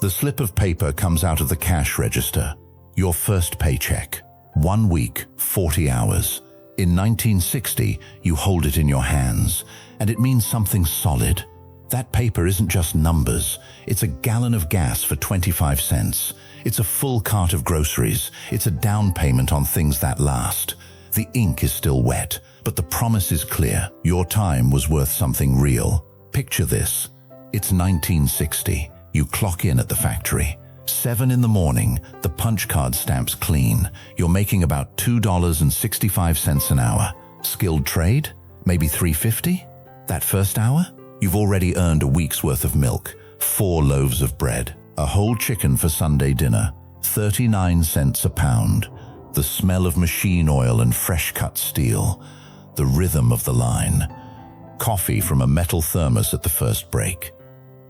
The slip of paper comes out of the cash register. Your first paycheck. 1 week, 40 hours. In 1960, you hold it in your hands, and it means something solid. That paper isn't just numbers. It's a gallon of gas for 25 cents. It's a full cart of groceries. It's a down payment on things that last. The ink is still wet, but the promise is clear. Your time was worth something real. Picture this. It's 1960. You clock in at the factory. 7 in the morning, the punch card stamp's clean. You're making about $2.65 an hour. Skilled trade? Maybe $3.50? That first hour? You've already earned a week's worth of milk, 4 loaves of bread, a whole chicken for Sunday dinner, 39 cents a pound. The smell of machine oil and fresh-cut steel. The rhythm of the line. Coffee from a metal thermos at the first break.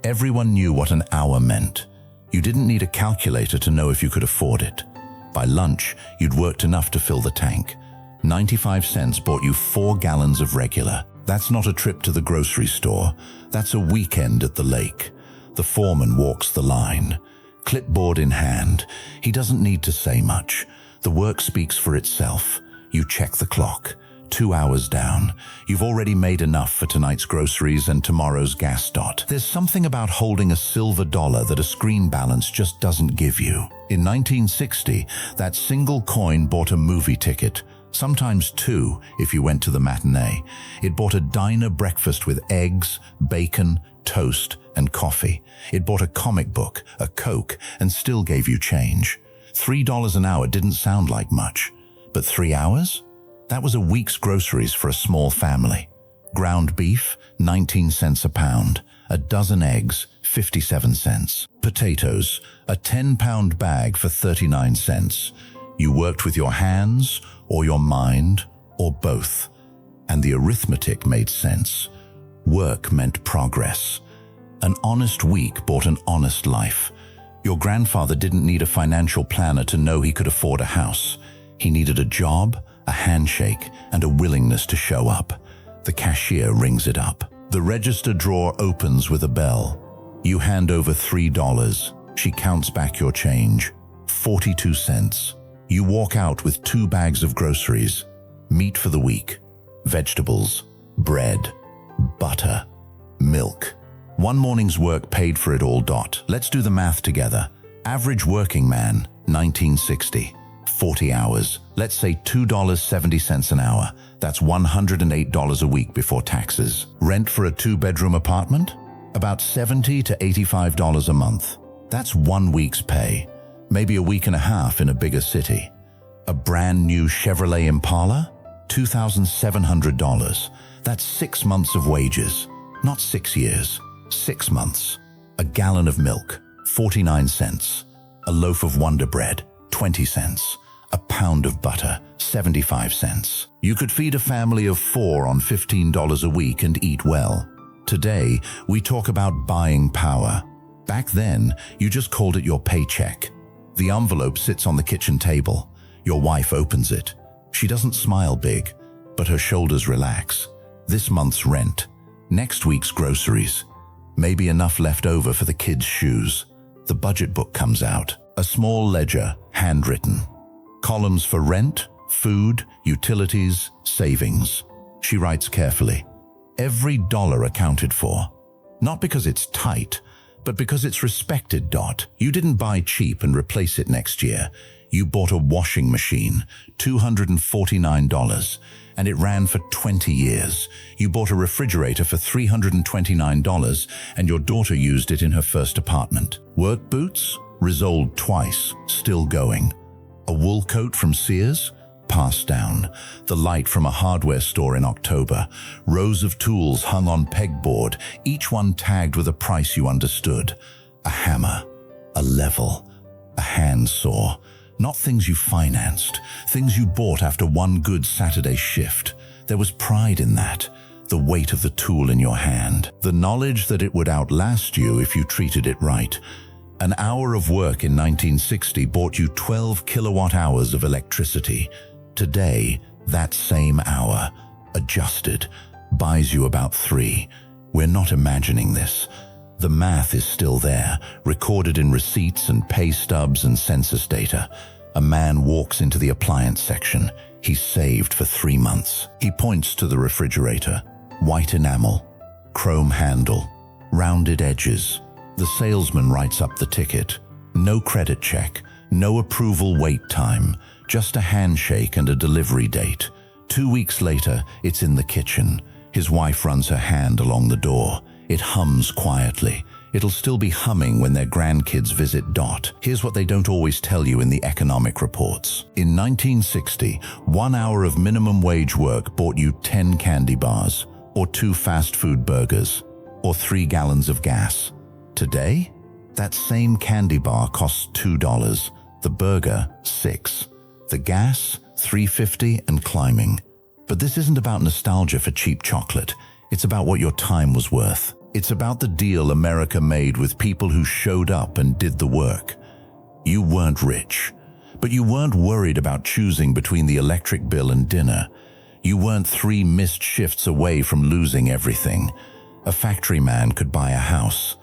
Everyone knew what an hour meant. You didn't need a calculator to know if you could afford it. By lunch, you'd worked enough to fill the tank. 95 cents bought you 4 gallons of regular. That's not a trip to the grocery store. That's a weekend at the lake. The foreman walks the line. Clipboard in hand. He doesn't need to say much. The work speaks for itself. You check the clock. 2 hours down. You've already made enough for tonight's groceries and tomorrow's gas dot. There's something about holding a silver dollar that a screen balance just doesn't give you. In 1960, that single coin bought a movie ticket, sometimes 2 if you went to the matinee. It bought a diner breakfast with eggs, bacon, toast, and coffee. It bought a comic book, a Coke, and still gave you change. $3 an hour didn't sound like much, but 3 hours? That was a week's groceries for a small family. Ground beef, 19 cents a pound. A dozen eggs, 57 cents. Potatoes, a 10-pound bag for 39 cents. You worked with your hands, or your mind, or both. And the arithmetic made sense. Work meant progress. An honest week bought an honest life. Your grandfather didn't need a financial planner to know he could afford a house. He needed a job, a handshake, and a willingness to show up. The cashier rings it up. The register drawer opens with a bell. You hand over $3. She counts back your change. 42 cents. You walk out with 2 bags of groceries. Meat for the week. Vegetables. Bread. Butter. Milk. One morning's work paid for it all. Let's do the math together. Average working man, 1960. 40 hours. Let's say $2.70 an hour. That's $108 a week before taxes. Rent for a 2-bedroom apartment? About $70 to $85 a month. That's 1 week's pay. Maybe a week and a half in a bigger city. A brand new Chevrolet Impala? $2,700. That's 6 months of wages. Not 6 years. 6 months. A gallon of milk, 49 cents. A loaf of Wonder Bread, 20 cents. A pound of butter, 75 cents. You could feed a family of 4 on $15 a week and eat well. Today, we talk about buying power. Back then, you just called it your paycheck. The envelope sits on the kitchen table. Your wife opens it. She doesn't smile big, but her shoulders relax. This month's rent. Next week's groceries. Maybe enough left over for the kids' shoes. The budget book comes out. A small ledger, handwritten. Columns for rent, food, utilities, savings. She writes carefully. Every dollar accounted for. Not because it's tight, but because it's respected. You didn't buy cheap and replace it next year. You bought a washing machine, $249, and it ran for 20 years. You bought a refrigerator for $329, and your daughter used it in her first apartment. Work boots? Resoled twice, still going. A wool coat from Sears? Passed down. The light from a hardware store in October. Rows of tools hung on pegboard, each one tagged with a price you understood. A hammer, a level, a handsaw. Not things you financed, things you bought after one good Saturday shift. There was pride in that, the weight of the tool in your hand, the knowledge that it would outlast you if you treated it right. An hour of work in 1960 bought you 12 kilowatt hours of electricity. Today, that same hour, adjusted, buys you about 3. We're not imagining this. The math is still there, recorded in receipts and pay stubs and census data. A man walks into the appliance section. He's saved for 3 months. He points to the refrigerator. White enamel, chrome handle, rounded edges. The salesman writes up the ticket. No credit check, no approval wait time, just a handshake and a delivery date. 2 weeks later, it's in the kitchen. His wife runs her hand along the door. It hums quietly. It'll still be humming when their grandkids visit. Here's what they don't always tell you in the economic reports. In 1960, 1 hour of minimum wage work bought you 10 candy bars, or 2 fast food burgers, or 3 gallons of gas. Today, that same candy bar costs $2, the burger $6, the gas $3.50 and climbing. But this isn't about nostalgia for cheap chocolate. It's about what your time was worth. It's about the deal America made with people who showed up and did the work. You weren't rich, but you weren't worried about choosing between the electric bill and dinner. You weren't 3 missed shifts away from losing everything. A factory man could buy a house.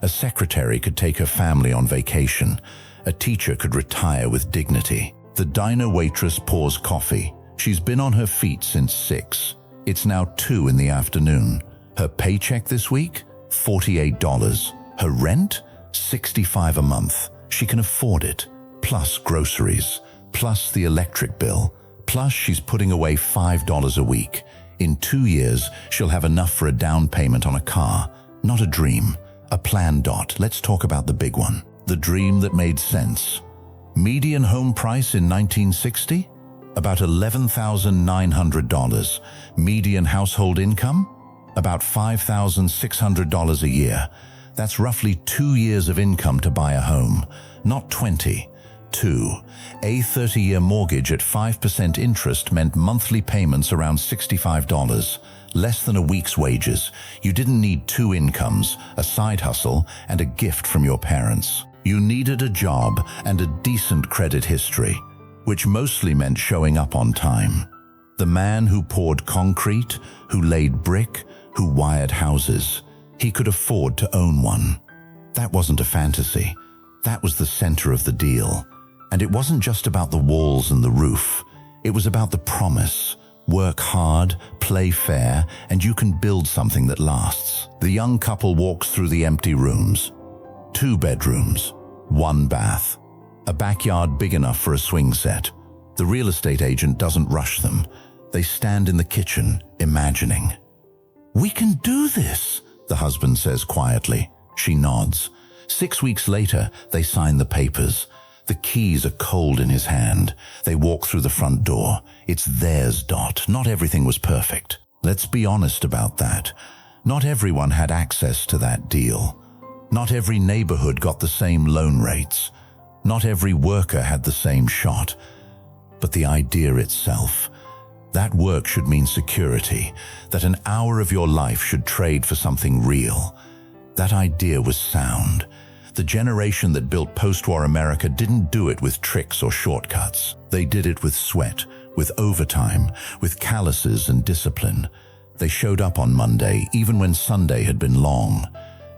A secretary could take her family on vacation. A teacher could retire with dignity. The diner waitress pours coffee. She's been on her feet since 6. It's now 2 in the afternoon. Her paycheck this week? $48. Her rent? $65 a month. She can afford it. Plus groceries. Plus the electric bill. Plus she's putting away $5 a week. In 2 years, she'll have enough for a down payment on a car. Not a dream. A plan. Let's talk about the big one. The dream that made sense. Median home price in 1960? About $11,900. Median household income? About $5,600 a year. That's roughly 2 years of income to buy a home, not 20. 2. A 30-year mortgage at 5% interest meant monthly payments around $65, less than a week's wages. You didn't need 2 incomes, a side hustle, and a gift from your parents. You needed a job and a decent credit history, which mostly meant showing up on time. The man who poured concrete, who laid brick, who wired houses, he could afford to own one. That wasn't a fantasy. That was the center of the deal. And it wasn't just about the walls and the roof. It was about the promise. Work hard, play fair, and you can build something that lasts. The young couple walks through the empty rooms. 2 bedrooms, 1 bath, a backyard big enough for a swing set. The real estate agent doesn't rush them. They stand in the kitchen, imagining. "We can do this," the husband says quietly. She nods. 6 weeks later, they sign the papers. The keys are cold in his hand. They walk through the front door. It's theirs. Not everything was perfect. Let's be honest about that. Not everyone had access to that deal. Not every neighborhood got the same loan rates. Not every worker had the same shot. But the idea itself, that work should mean security, that an hour of your life should trade for something real. That idea was sound. The generation that built post-war America didn't do it with tricks or shortcuts. They did it with sweat, with overtime, with calluses and discipline. They showed up on Monday, even when Sunday had been long.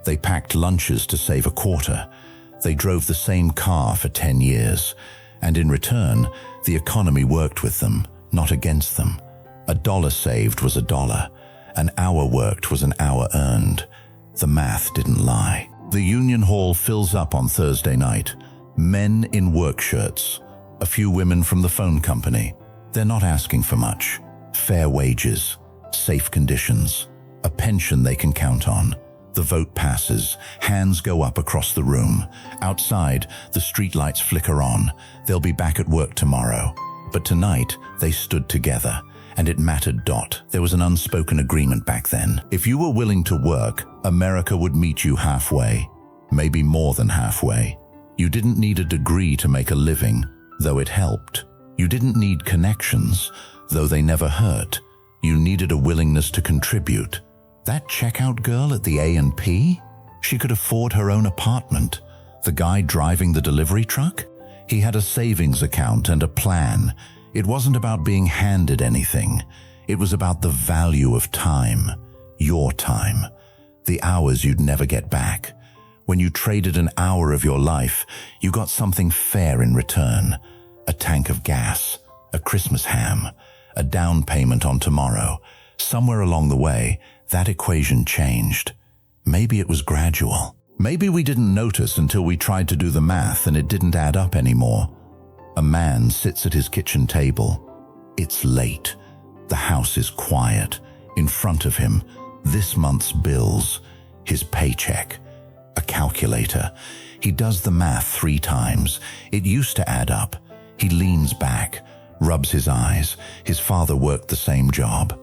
They packed lunches to save a quarter. They drove the same car for 10 years. And in return, the economy worked with them, not against them. $1 saved was $1. An hour worked was an hour earned. The math didn't lie. The Union Hall fills up on Thursday night. Men in work shirts. A few women from the phone company. They're not asking for much. Fair wages. Safe conditions. A pension they can count on. The vote passes. Hands go up across the room. Outside, the streetlights flicker on. They'll be back at work tomorrow. But tonight, they stood together. And it mattered. There was an unspoken agreement back then. If you were willing to work, America would meet you halfway. Maybe more than halfway. You didn't need a degree to make a living, though it helped. You didn't need connections, though they never hurt. You needed a willingness to contribute. That checkout girl at the A&P? She could afford her own apartment. The guy driving the delivery truck? He had a savings account and a plan. It wasn't about being handed anything. It was about the value of time. Your time. the hours you'd never get back. When you traded an hour of your life, you got something fair in return. A tank of gas, a Christmas ham, a down payment on tomorrow. Somewhere along the way, that equation changed. Maybe it was gradual. Maybe we didn't notice until we tried to do the math and it didn't add up anymore. A man sits at his kitchen table. It's late. The house is quiet. In front of him, this month's bills, his paycheck, a calculator. He does the math 3 times. It used to add up. He leans back, rubs his eyes. His father worked the same job,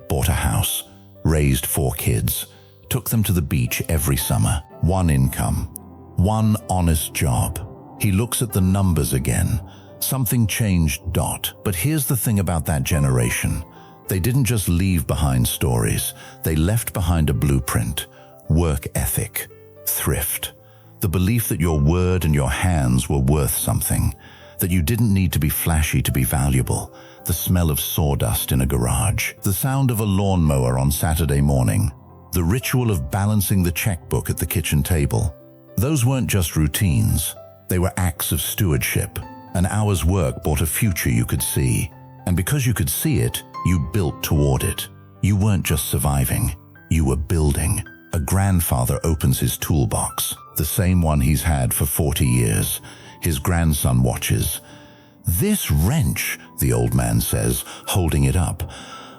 bought a house, raised 4 kids, took them to the beach every summer. 1 income, 1 honest job. He looks at the numbers again. Something changed. But here's the thing about that generation. They didn't just leave behind stories. They left behind a blueprint, work ethic, thrift, the belief that your word and your hands were worth something, that you didn't need to be flashy to be valuable, the smell of sawdust in a garage, the sound of a lawnmower on Saturday morning, the ritual of balancing the checkbook at the kitchen table. Those weren't just routines. They were acts of stewardship. An hour's work bought a future you could see. And because you could see it, you built toward it. You weren't just surviving. You were building. A grandfather opens his toolbox, the same one he's had for 40 years. His grandson watches. "This wrench," the old man says, holding it up.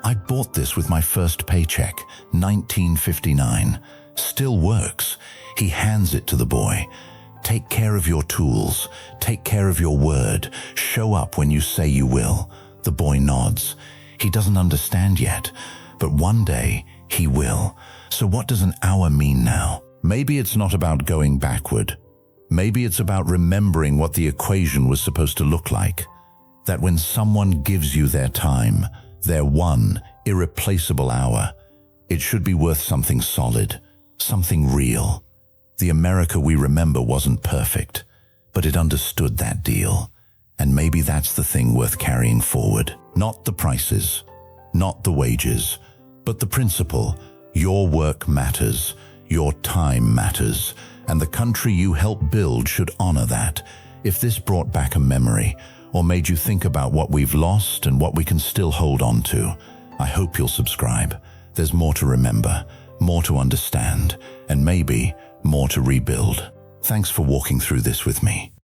"I bought this with my first paycheck, 1959. Still works." He hands it to the boy. "Take care of your tools. Take care of your word. Show up when you say you will." The boy nods. He doesn't understand yet, but one day he will. So what does an hour mean now? Maybe it's not about going backward. Maybe it's about remembering what the equation was supposed to look like. That when someone gives you their time, their one irreplaceable hour, it should be worth something solid, something real. The America we remember wasn't perfect, but it understood that deal. And maybe that's the thing worth carrying forward. Not the prices, not the wages, but the principle. Your work matters, your time matters, and the country you helped build should honor that. If this brought back a memory, or made you think about what we've lost and what we can still hold on to, I hope you'll subscribe. There's more to remember, more to understand, and maybe more to rebuild. Thanks for walking through this with me.